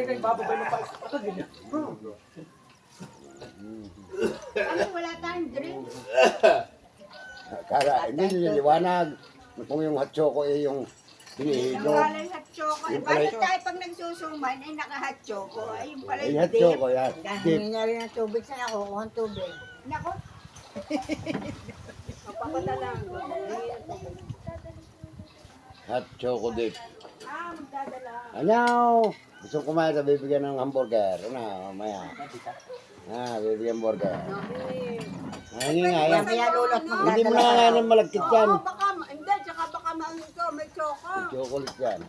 kay bababay mo pa. Ito ganyan. Ano, wala tayong drink? Kara, hindi nililiwanag. Kung yung hot choco yung hinihigo. Wala yung hot choco. Eh, Yung paano pala- tayo pag nagsusuman ay naka-hot choco? Ay, yung pala Yung yung hot dip. choco yan. Dip. Hingi na rin ng tubig sa ako, kuha ng tubig. Nako. Papadala ko. Hot choco dip. Ah, magdadala. Ano? Gusto kumain sa bibigyan ng hamburger. Ano, mamaya. Bibigyan burger. Hindi nga yan. Mamaya lulot Hindi mo magdadala na nga ng malagkit yan. Oo, baka, hindi, tsaka baka maangko, may choco. Chocolate yan.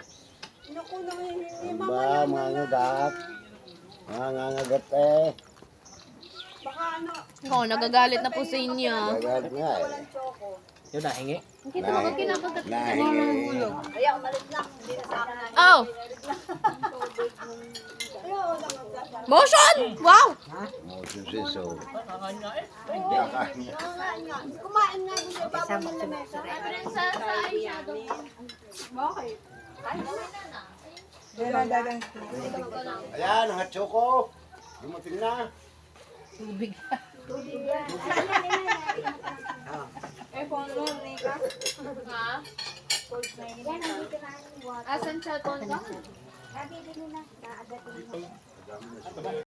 Naku, nangihingi Ano mama ba, naman mga na. ngagat? Mga ngangagat eh. Baka ano, Oo, nagagalit na po sa inyo. Gagat nga eh. walang choco. Yun na, hingi. Kita mo kinakagat ko. Nahingi. Kaya umalis na, hindi na sa akin na. Oh! Ayaw, wala magdadala. Motion! Wow! Oh, susiso. Kumain nga. Kumain nga doon sa ibabaw ng lamesa. Bakit? Ayan, ang hot choco. Dumating na. Ha? Asan cellphone ka?